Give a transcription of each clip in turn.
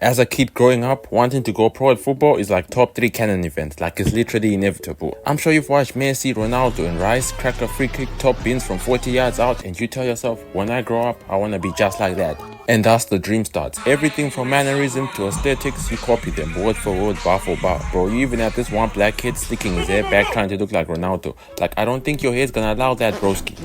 As a kid growing up, wanting to go pro at football is like top 3 canon events, like it's literally inevitable. I'm sure you've watched Messi, Ronaldo and Rice crack a free kick top bins from 40 yards out and you tell yourself, when I grow up, I want to be just like that. And thus the dream starts. Everything from mannerism to aesthetics, you copy them word for word, bar for bar. Bro, you even had this one black kid slicking his hair back trying to look like Ronaldo. Like, I don't think your hair's gonna allow that, broski.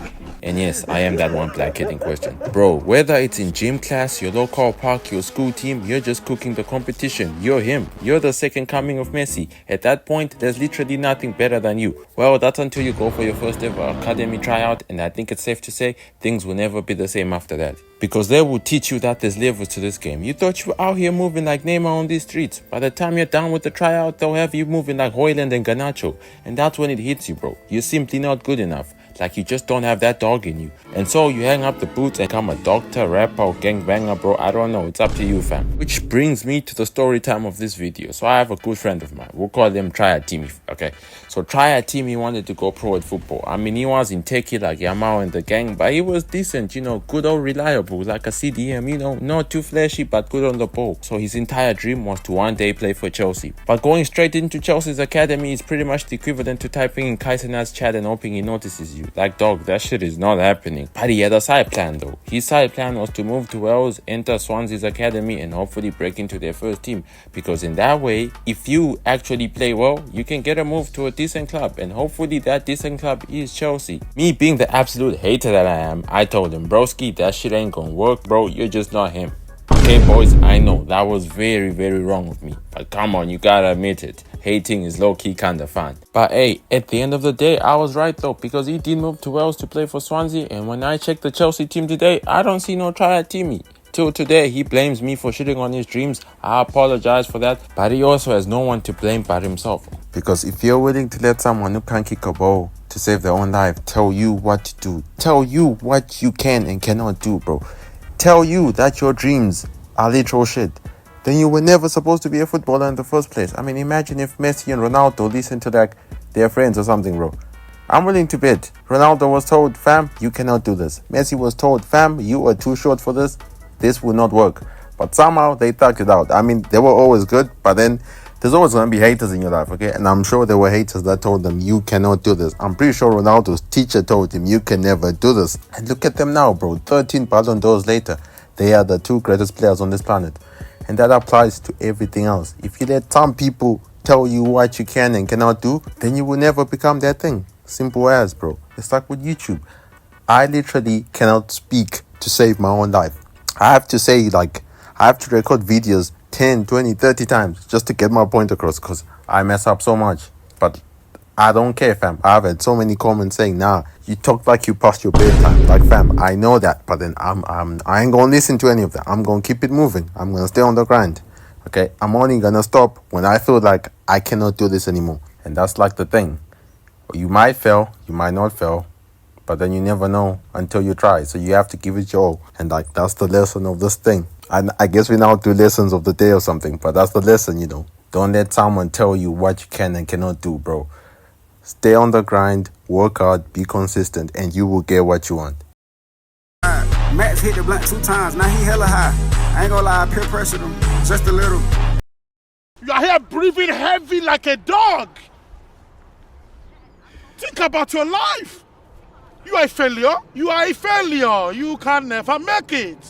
And yes, I am that one black kid in question. Bro, whether it's in gym class, your local park, your school team, you're just cooking the competition. You're him. You're the second coming of Messi. At that point, there's literally nothing better than you. Well, that's until you go for your first ever academy tryout, and I think it's safe to say things will never be the same after that. Because they will teach you that there's levels to this game. You thought you were out here moving like Neymar on these streets. By the time you're done with the tryout, they'll have you moving like Hoyland and Garnacho. And that's when it hits you, bro. You're simply not good enough. Like you just don't have that dog in you. And so you hang up the boots and become a doctor, rapper or gangbanger, bro. I don't know. It's up to you, fam. Which brings me to the story time of this video. So I have a good friend of mine. We'll call him Triad Timmy, okay? So Triad Timmy wanted to go pro at football. I mean, he was in techie like Yamao and the gang, but he was decent, you know, good or reliable, like a CDM, you know, not too flashy, but good on the ball. So his entire dream was to one day play for Chelsea. But going straight into Chelsea's academy is pretty much the equivalent to typing in Kaisenaz's chat and hoping he notices you. Like, dog, that shit is not happening. But he had a side plan though. His side plan was to move to Wales, enter Swansea's academy and hopefully break into their first team. Because in that way, if you actually play well, you can get a move to a decent club, and hopefully that decent club is Chelsea. Me being the absolute hater that I am, I told him, broski, that shit ain't gonna work, bro. You're just not him. Okay, boys, I know that was very, very wrong of me. But come on, you gotta admit it. Hating is low-key kinda fun. But hey, at the end of the day, I was right though, because he did move to Wales to play for Swansea, and when I checked the Chelsea team today, I don't see no Triad Timmy. Till today, he blames me for shitting on his dreams. I apologize for that, but he also has no one to blame but himself. Because if you're willing to let someone who can't kick a ball to save their own life tell you what to do, tell you what you can and cannot do, bro, tell you that your dreams are literal shit, then you were never supposed to be a footballer in the first place. I mean, imagine if Messi and Ronaldo listened to like their friends or something, bro. I'm willing to bet Ronaldo was told, fam, you cannot do this. Messi was told, fam, you are too short for this. This will not work. But somehow they thugged it out. I mean, they were always good, but then there's always going to be haters in your life, okay? And I'm sure there were haters that told them, you cannot do this. I'm pretty sure Ronaldo's teacher told him, you can never do this. And look at them now, bro. 13 Ballon d'Ors later, they are the 2 greatest players on this planet. And that applies to everything else. If you let some people tell you what you can and cannot do, then you will never become that thing. Simple as, bro. It's like with YouTube. I literally cannot speak to save my own life. I have to say, like, I have to record videos 10, 20, 30 times just to get my point across because I mess up so much. But I don't care, fam. I've had so many comments saying, nah, you talk like you passed your bedtime. Like, fam, I know that, but then I ain't gonna listen to any of that. I'm gonna keep it moving. I'm gonna stay on the grind. Okay? I'm only gonna stop when I feel like I cannot do this anymore. And that's like the thing. You might fail, you might not fail, but then you never know until you try. So you have to give it your all. And like, that's the lesson of this thing. And I guess we now do lessons of the day or something, but that's the lesson, you know. Don't let someone tell you what you can and cannot do, bro. Stay on the grind, work hard, be consistent, and you will get what you want. Max hit the blunt 2 times, now he hella high. I ain't gonna lie, I peer pressured him, just a little. You are here breathing heavy like a dog. Think about your life. You are a failure. You are a failure. You can never make it.